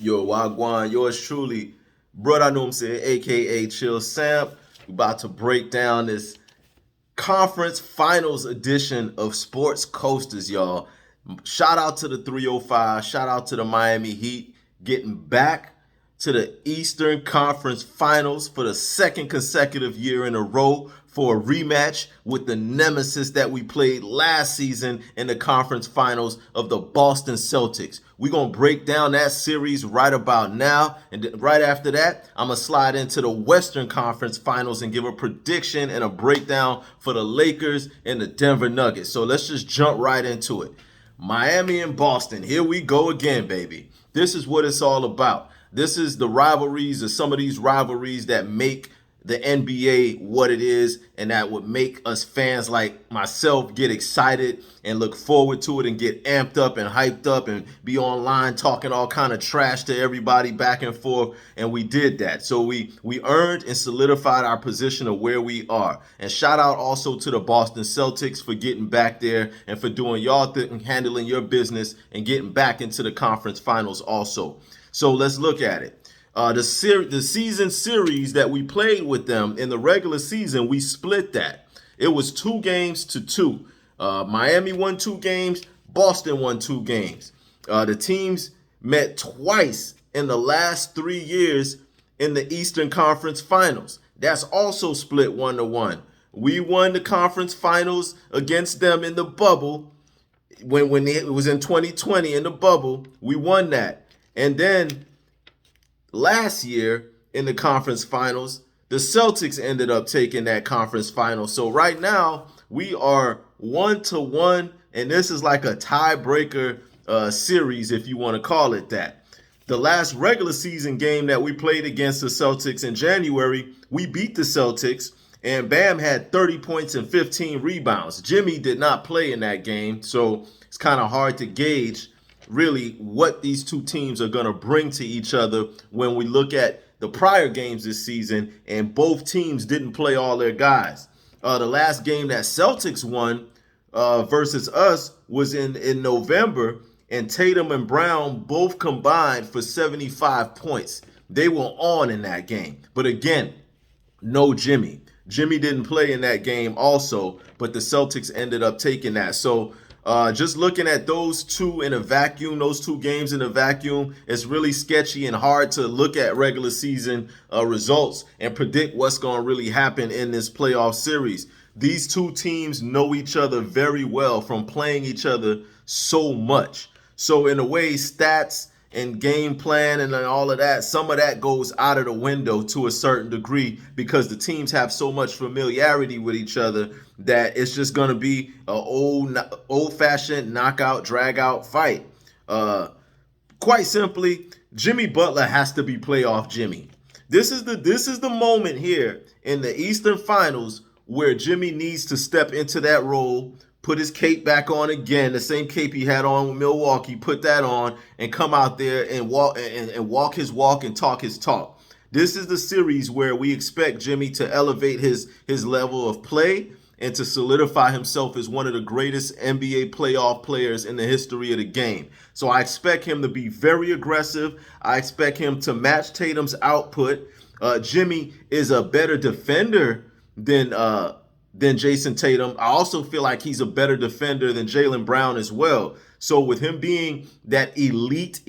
Yo, Wagwan, yours truly, brother, I know I'm saying, aka Chill Samp. We about to break down this conference finals edition of Sports Coasters, y'all. Shout out to the 305, shout out to the Miami Heat getting back to the Eastern Conference Finals for the second consecutive year in a row for a rematch with the nemesis that we played last season in the conference finals of the Boston Celtics. We're going to break down that series right about now. And right after that, I'm going to slide into the Western Conference Finals and give a prediction and a breakdown for the Lakers and the Denver Nuggets. So let's just jump right into it. Miami and Boston, here we go again, baby. This is what it's all about. This is the rivalries or some of these rivalries that make the NBA what it is, and that would make us fans like myself get excited and look forward to it and get amped up and hyped up and be online talking all kind of trash to everybody back and forth. And we did that. So we earned and solidified our position of where we are. And shout out also to the Boston Celtics for getting back there and for doing y'all thing, handling your business and getting back into the conference finals also. So let's look at it. The season series that we played with them in the regular season, we split that. It was 2-2. Miami won 2 games. Boston won 2 games. The teams met twice in the last 3 years in the Eastern Conference Finals. That's also split 1-1. We won the conference finals against them in the bubble when it was in 2020 in the bubble. We won that. And then last year in the conference finals, the Celtics ended up taking that conference final. So right now we are 1-1, and this is like a tiebreaker series, if you want to call it that. The last regular season game that we played against the Celtics in January, we beat the Celtics, and Bam had 30 points and 15 rebounds. Jimmy did not play in that game, so it's kind of hard to gauge really what these two teams are going to bring to each other when we look at the prior games this season, and both teams didn't play all their guys. The last game that Celtics won versus us was in November, and Tatum and Brown both combined for 75 points. They were on in that game. But again, no Jimmy. Jimmy didn't play in that game also, but the Celtics ended up taking that. So just looking at those two in a vacuum, those 2 games in a vacuum, it's really sketchy and hard to look at regular season results and predict what's going to really happen in this playoff series. These 2 teams know each other very well from playing each other so much. So in a way, stats and game plan and all of that, some of that goes out of the window to a certain degree because the teams have so much familiarity with each other that it's just going to be an old-fashioned knockout, drag-out fight. Quite simply, Jimmy Butler has to be playoff Jimmy. This is the moment here in the Eastern Finals where Jimmy needs to step into that role, put his cape back on again, the same cape he had on with Milwaukee, put that on and come out there and walk his walk and talk his talk. This is the series where we expect Jimmy to elevate his level of play and to solidify himself as one of the greatest NBA playoff players in the history of the game. So I expect him to be very aggressive. I expect him to match Tatum's output. Jimmy is a better defender than Jason Tatum. I also feel like he's a better defender than Jaylen Brown as well. So with him being that elite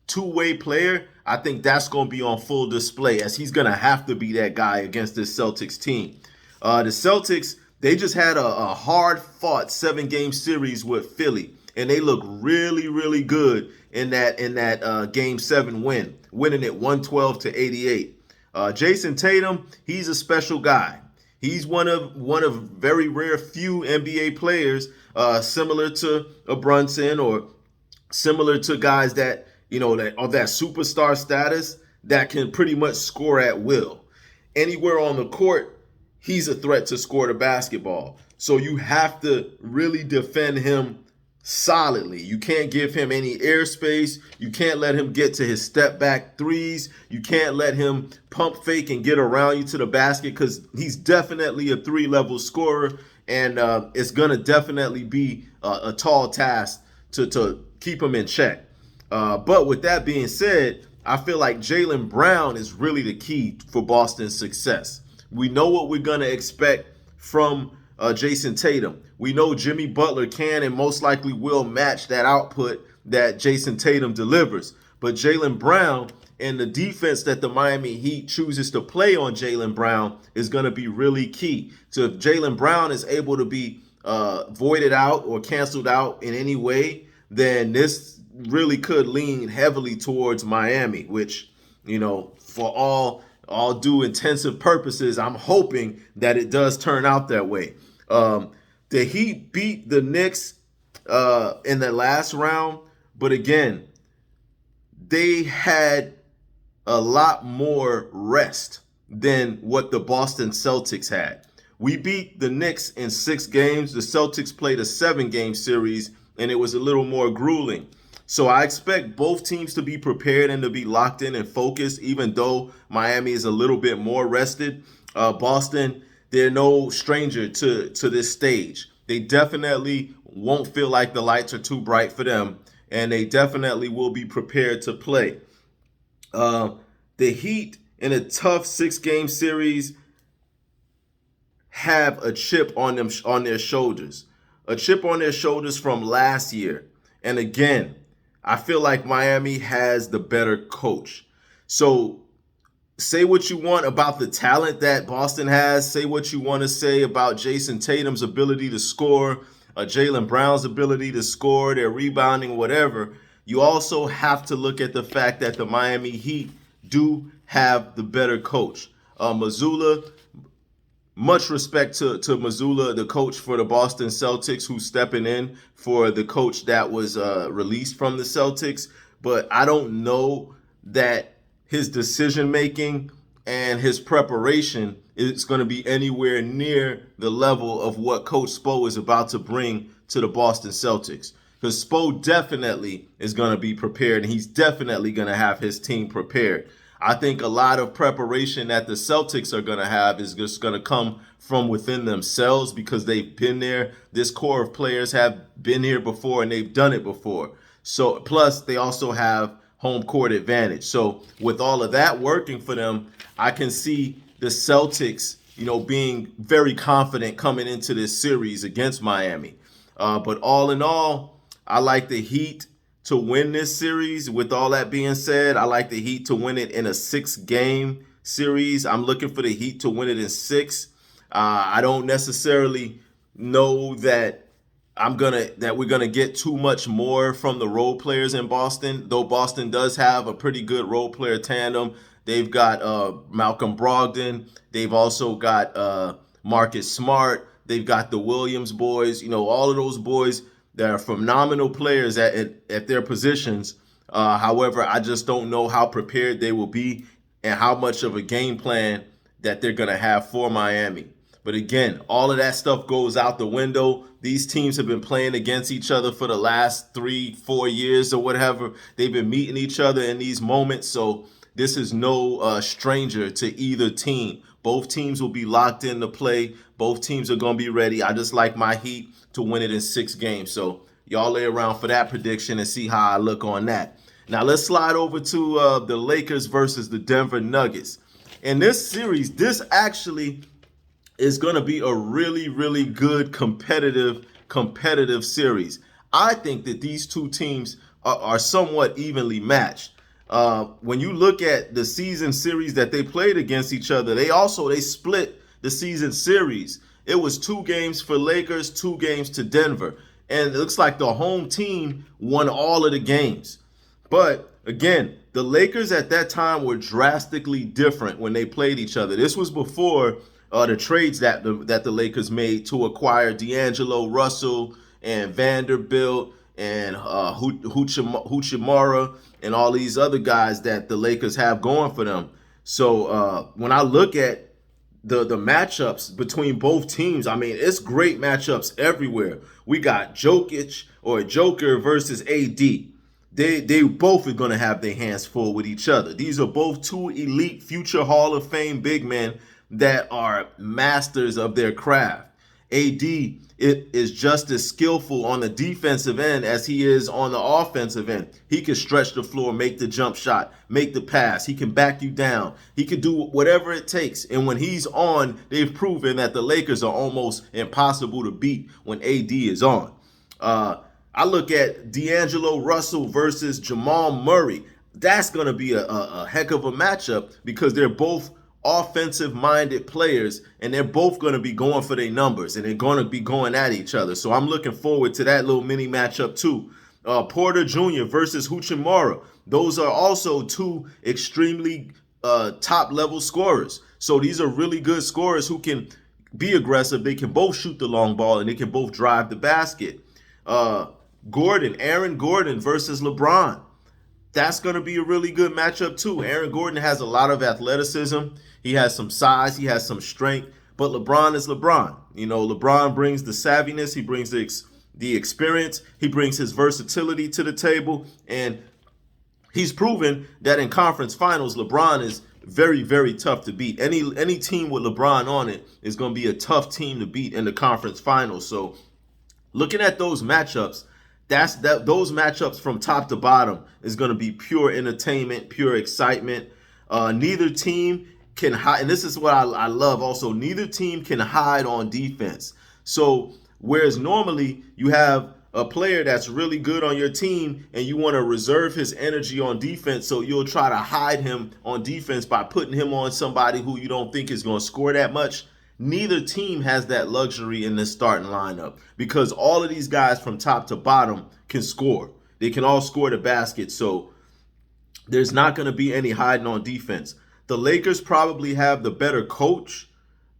two-way player, I think that's going to be on full display, as he's going to have to be that guy against this Celtics team. The Celtics, they just had a hard-fought 7-game series with Philly, and they look really good in that Game 7 win, winning it 112-88. Jason Tatum, he's a special guy. He's one of very rare few NBA players, similar to a Brunson or similar to guys that that are that superstar status that can pretty much score at will. Anywhere on the court, he's a threat to score the basketball. So you have to really defend him solidly. You can't give him any airspace. You can't let him get to his step back threes. You can't let him pump fake and get around you to the basket, because he's definitely a 3-level scorer, and it's going to definitely be a tall task to keep him in check. But with that being said, I feel like Jaylen Brown is really the key for Boston's success. We know what we're going to expect from Jason Tatum. We know Jimmy Butler can and most likely will match that output that Jason Tatum delivers. But Jaylen Brown and the defense that the Miami Heat chooses to play on Jaylen Brown is going to be really key. So if Jaylen Brown is able to be voided out or canceled out in any way, then this really could lean heavily towards Miami, which, for all due intensive purposes, I'm hoping that it does turn out that way. The Heat beat the Knicks in the last round, but again, they had a lot more rest than what the Boston Celtics had. We beat the Knicks in 6 games. The Celtics played a 7-game series, and it was a little more grueling. So I expect both teams to be prepared and to be locked in and focused, even though Miami is a little bit more rested. Boston, they're no stranger to this stage. They definitely won't feel like the lights are too bright for them, and they definitely will be prepared to play. The Heat, in a tough 6-game series, have a chip on their shoulders. A chip on their shoulders from last year. And again, I feel like Miami has the better coach. So say what you want about the talent that Boston has. Say what you want to say about Jason Tatum's ability to score, Jaylen Brown's ability to score, their rebounding, whatever. You also have to look at the fact that the Miami Heat do have the better coach. Mazzulla, much respect to Mazzulla, the coach for the Boston Celtics, who's stepping in for the coach that was released from the Celtics. But I don't know that his decision-making and his preparation is going to be anywhere near the level of what Coach Spo is about to bring to the Boston Celtics. Because Spo definitely is going to be prepared, and he's definitely going to have his team prepared. I think a lot of preparation that the Celtics are going to have is just going to come from within themselves because they've been there. This core of players have been here before, and they've done it before. So plus, they also have home court advantage. So with all of that working for them, I can see the Celtics, being very confident coming into this series against Miami. But all in all, I like the Heat to win this series. With all that being said, I like the Heat to win it in a 6-game series. I'm looking for the Heat to win it in 6. I don't necessarily know that we're gonna get too much more from the role players in Boston, though Boston does have a pretty good role player tandem. They've got Malcolm Brogdon. They've also got Marcus Smart. They've got the Williams boys. All of those boys that are phenomenal players at their positions. However, I just don't know how prepared they will be and how much of a game plan that they're going to have for Miami. But again, all of that stuff goes out the window. These teams have been playing against each other for the last 3-4 years or whatever. They've been meeting each other in these moments. So this is no stranger to either team. Both teams will be locked in to play. Both teams are going to be ready. I just like my Heat to win it in 6 games. So y'all lay around for that prediction and see how I look on that. Now let's slide over to the Lakers versus the Denver Nuggets. In this series, this actually is going to be a really, really good competitive series. I think that these two teams are somewhat evenly matched. When you look at the season series that they played against each other, they split the season series. It was 2 games for Lakers, 2 games to Denver. And it looks like the home team won all of the games. But again, the Lakers at that time were drastically different when they played each other. This was before the trades that the Lakers made to acquire D'Angelo Russell and Vanderbilt and Hachimura and all these other guys that the Lakers have going for them. So when I look at the matchups between both teams, I mean, it's great matchups everywhere. We got Joker versus AD. They both are going to have their hands full with each other. These are both 2 elite future Hall of Fame big men that are masters of their craft. AD is just as skillful on the defensive end as he is on the offensive end. He can stretch the floor, make the jump shot, make the pass. He can back you down. He can do whatever it takes. And when he's on, they've proven that the Lakers are almost impossible to beat when AD is on. I look at D'Angelo Russell versus Jamal Murray. That's going to be a heck of a matchup because they're both offensive-minded players, and they're both going to be going for their numbers, and they're going to be going at each other. So I'm looking forward to that little mini matchup too. Porter Jr. versus Hachimura. Those are also two extremely top-level scorers. So these are really good scorers who can be aggressive. They can both shoot the long ball, and they can both drive the basket. Aaron Gordon versus LeBron. That's going to be a really good matchup too. Aaron Gordon has a lot of athleticism. He has some size. He has some strength. But LeBron is LeBron. You know, LeBron brings the savviness. He brings the experience. He brings his versatility to the table. And he's proven that in conference finals, LeBron is very, very tough to beat. Any team with LeBron on it is going to be a tough team to beat in the conference finals. So looking at those matchups, those matchups from top to bottom is going to be pure entertainment, pure excitement. Neither team can hide, and this is what I love also, neither team can hide on defense. So whereas normally you have a player that's really good on your team and you want to reserve his energy on defense, so you'll try to hide him on defense by putting him on somebody who you don't think is going to score that much. Neither team has that luxury in this starting lineup because all of these guys from top to bottom can score. They can all score the basket, so there's not going to be any hiding on defense. The Lakers probably have the better coach.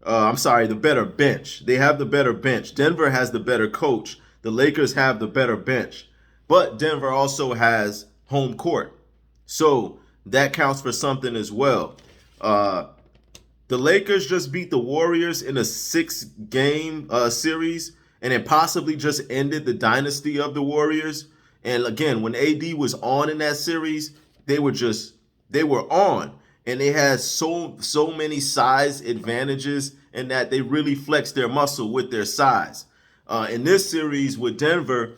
The better bench. They have the better bench. Denver has the better coach. The Lakers have the better bench. But Denver also has home court. So that counts for something as well. The Lakers just beat the Warriors in a 6-game series, and it possibly just ended the dynasty of the Warriors. And again, when AD was on in that series, they were on, and they had so many size advantages in that they really flexed their muscle with their size. In this series with Denver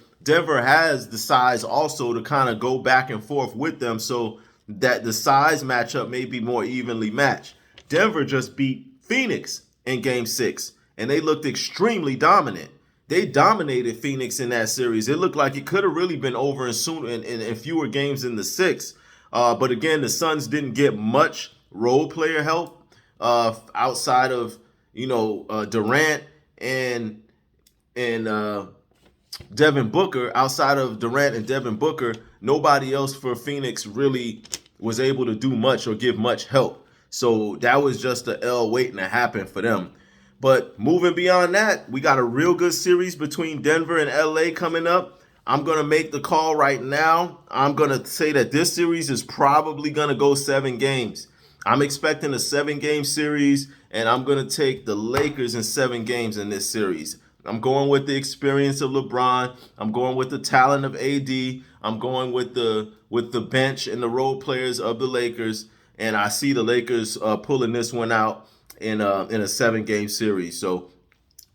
has the size also to kind of go back and forth with them, so that the size matchup may be more evenly matched. Denver just beat Phoenix in Game 6, and they looked extremely dominant. They dominated Phoenix in that series. It looked like it could have really been over in fewer games in the 6. But again, the Suns didn't get much role player help outside of Durant and Devin Booker. Outside of Durant and Devin Booker, nobody else for Phoenix really was able to do much or give much help. So that was just an L waiting to happen for them. But moving beyond that, we got a real good series between Denver and LA coming up. I'm going to make the call right now. I'm going to say that this series is probably going to go 7 games. I'm expecting a 7-game series, and I'm going to take the Lakers in 7 games in this series. I'm going with the experience of LeBron. I'm going with the talent of AD. I'm going with the bench and the role players of the Lakers. And I see the Lakers pulling this one out in a 7-game series. So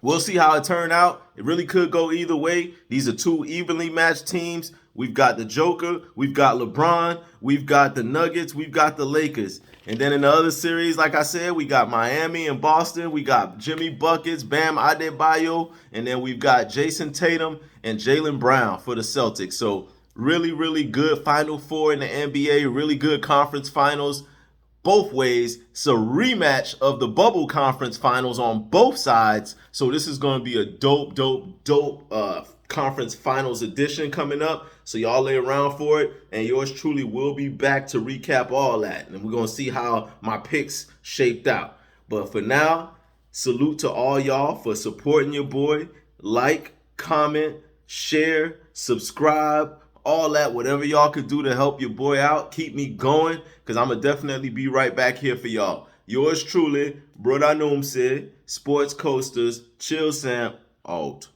we'll see how it turned out. It really could go either way. These are two evenly matched teams. We've got the Joker. We've got LeBron. We've got the Nuggets. We've got the Lakers. And then in the other series, like I said, we got Miami and Boston. We got Jimmy Buckets, Bam Adebayo. And then we've got Jason Tatum and Jaylen Brown for the Celtics. So really, really good Final Four in the NBA. Really good conference finals. Both ways. It's a rematch of the bubble conference finals on both sides. So this is going to be a dope conference finals edition coming up. So y'all lay around for it. And yours truly will be back to recap all that. And we're going to see how my picks shaped out. But for now, salute to all y'all for supporting your boy. Like, comment, share, subscribe. All that, whatever y'all could do to help your boy out, keep me going, because I'm going to definitely be right back here for y'all. Yours truly, Brother Noom said, Sports Coasters, Chill Samp, out.